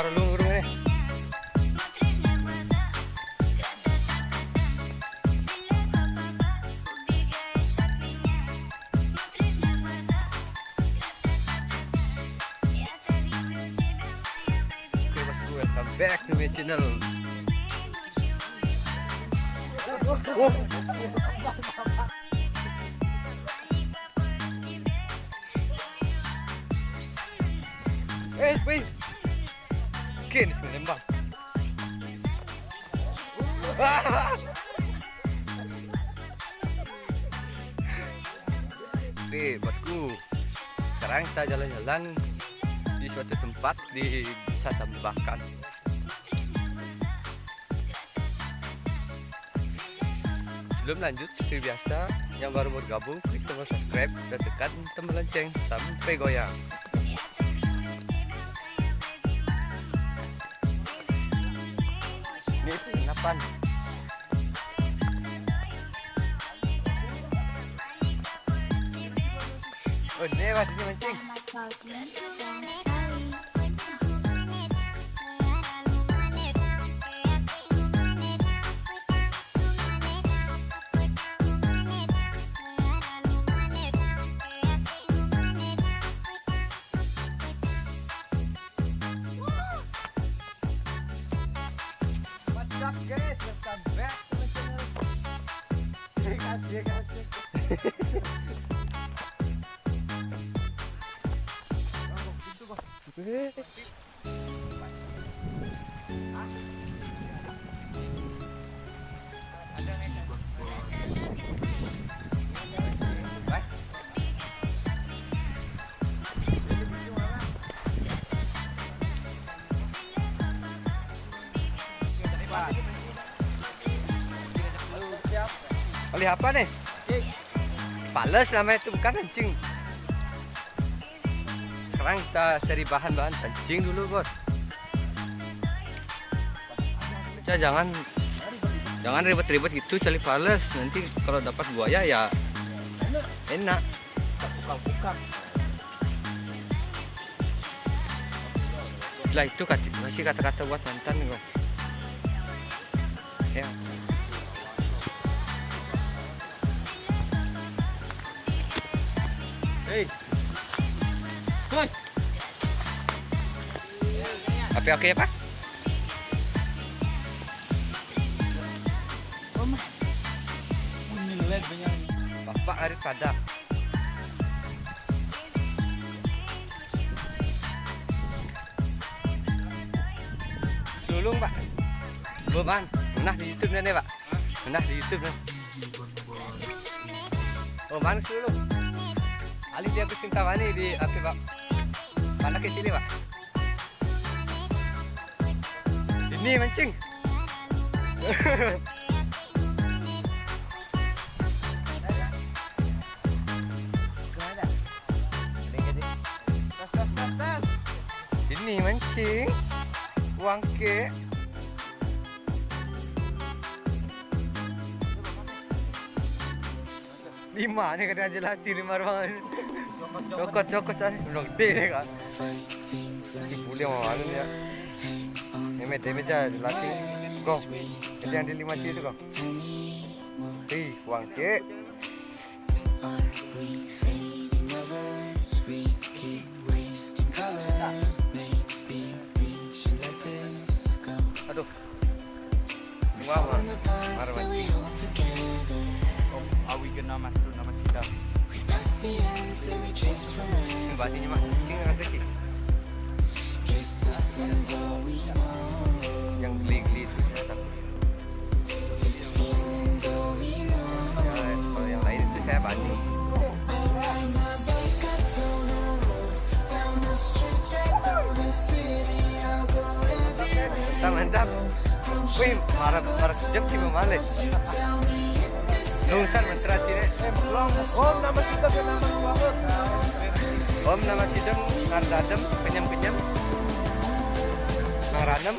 baru lungur nih. Oke bosku, welcome back to my channel. Oh. Wih. Kini menembak. Oke, bosku. Sekarang kita jalan-jalan di suatu tempat di Desa Tambakan. Sebelum lanjut, seperti biasa, yang baru bergabung, klik tombol subscribe dan tekan tombol lonceng sampai goyang. Ini penginapan. Oh, ini mas, ini mancing. Guys, welcome back to my channel. Kali apa nih? Pales namanya itu, bukan pancing. Sekarang kita cari bahan-bahan pancing dulu, bos. Jangan ribet-ribet gitu cari pales. Nanti kalau dapat buaya ya enak. Buka. Setelah itu masih kata-kata buat mantan nih, bos. Ya. Hei. Woi. Oke ya, Pak? Om. Ini lihat banyak. Bapak Arif Padang. Sulung, Pak. Beban. Nah di YouTube nih, Pak. Nah di YouTube nih. Oh, mana sulung? Ali dia pecinta wani di apa, Pak? Mana ke sini, Pak? Ini mancing. Ini mancing. Uang ke. Lima nih kena jelati 5 ruangan. Cokot tadi udah gede nih kan. Boleh mau anu ya. Memet aja jelati. Kok itu yang di 5 C itu kok. Uang ke. Aduh. Wah, marah mancing. Awi kena masuk nama kita. Batinya mah kucing agak kecil. Yang geli-geli itu saya takut. Ya, kalau yang lain itu saya banting. Mantap. Wih, marah sejam sih memalik. Lungsar mesra cire. Om nama kita nama banget. Om nama sidem ngadadem kenyam naranem.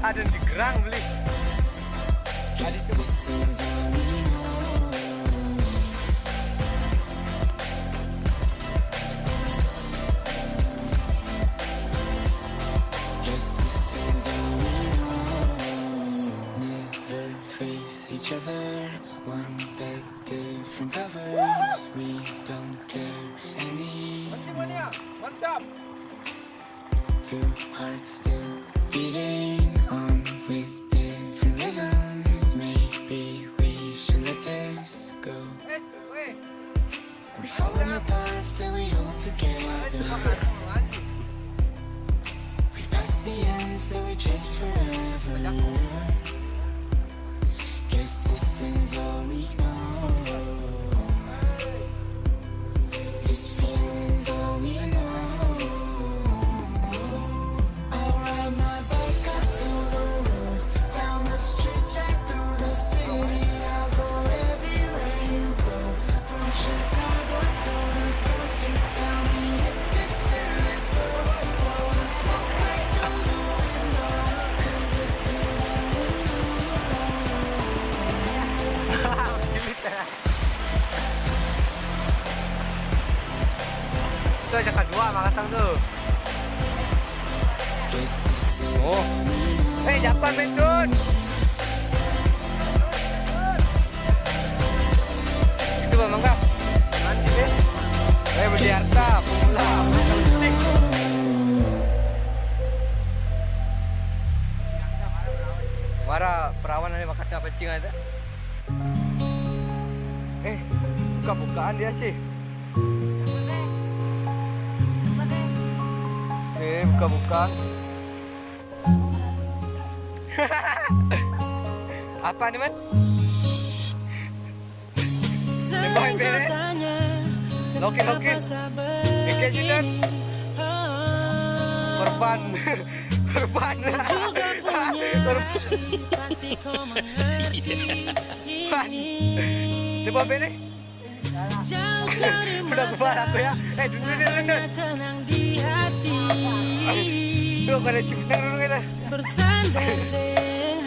Ada di gerang beli. Two hearts still beating on with different rhythms. Maybe we should let this go. We fall apart, still we hold together. We pass the end, still we chase forever. Guess this is all we know. This feeling's all we know. I'll ride my bike up to the road, down the streets, right through the city. I'll go everywhere you go, from Chicago to the coast. You tell me hit this and let's go. Blow the smoke right through the window, 'cause this is all we Itu aja kedua makasang tuh. guess this is Oh. Jangan Mentun. Itu Bang Mangga. Nanti deh. Budi Harta, pemula. Musik. Mara perawan ada makasnya pencing ada. Buka-bukaan dia sih. Buka-bukaan. Apa nih, Man? Lebahin bene. Lokin. Oke, Jidat. Korban. Korban. Coba bene. Udah kebar aku ya. Duduk. Tuh kada ciptaan dulu kita. Bersandar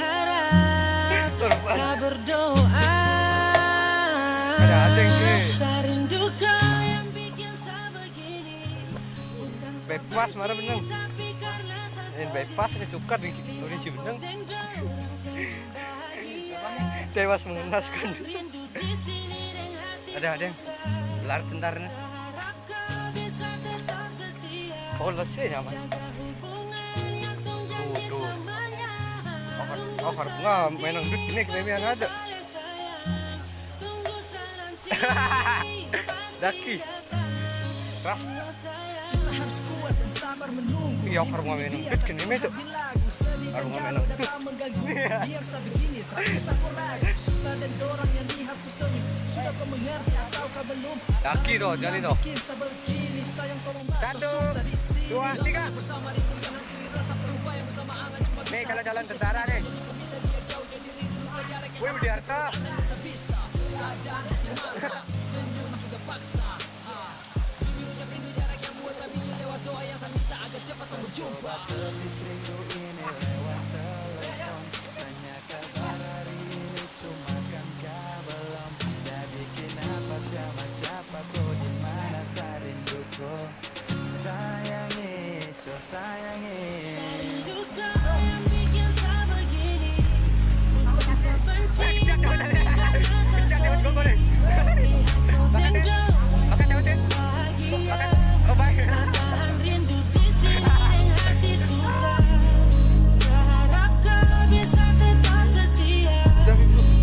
harap, saya berdoa. Ada yang sih. Sarindu kau yang bikin saya begini. Bypass marah benang. Bypass ini sukar di Indonesia benang. Tewas mengenaskan. Ada yang gelar tentarnya. Kalau sih nyaman. Tuh. Over bunga main dangdut ini kebebian ada. Daki. Ras. Iya, over bunga main dangdut kini metu. Over bunga main dangdut. Daki doh, jali doh. 1, 2, 3. Nih kalau jalan tentara nih. Wih Budi Harta. Sarindu kau yang bikin saya begini. Saya benci tahan rindu di sini dengan hati susah. Saya harap kau bisa tetap setia,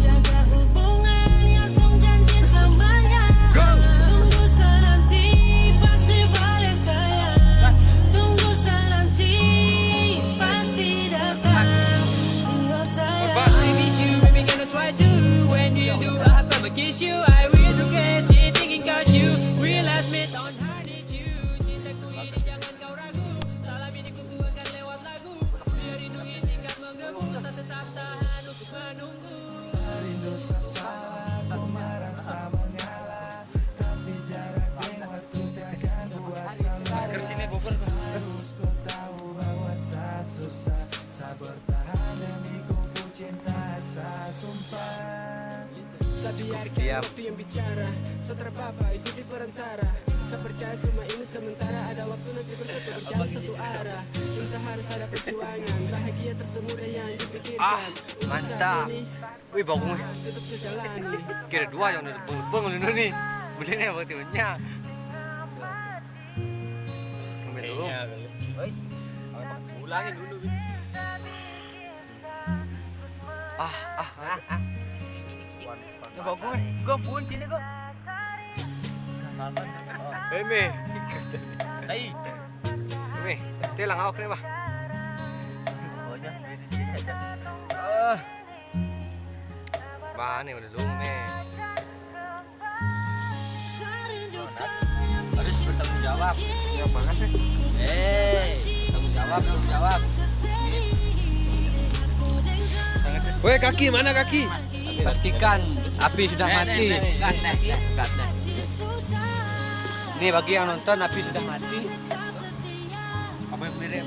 jaga hubungan yang tung janji selamanya. Tunggu senanti pasti balik sayang. Tunggu senanti pasti datang. Sio sayang. I miss you, baby, gonna try to. When you do, I'll have to kiss you. I will regret it, thinking about you. We'll admit on hard need you. Cintaku ini jangan kau ragu. Salam ini ku tuangkan lewat lagu. Biar rindu ini gak mengganggu. Saya tetap tahan untuk menunggu. Masker sini Bogor. Diam. Waktu yang bicara, setelah papa ikuti perantara. Saya percaya semua ini sementara, ada waktu nanti bersatu berjalan satu arah. Cinta harus ada perjuangan, bahagia tersemudah yang dipikirkan. Untuk saat Mantap. ini, Wih bagus. tetap sejalani. Kira dua yang udah bengong ini nih. Belinya waktu punya. Ulangin dulu. Coba gue pun sini kok. Eme. Tai. Eme, telang awak ni bah. Bah ni udah dulu me. Harus bertanggung jawab. Ya banget sih. Tanggung jawab. Woi kaki mana kaki? Pastikan api sudah mati. Ini bagi yang nonton api sudah mati. Apa yang beli?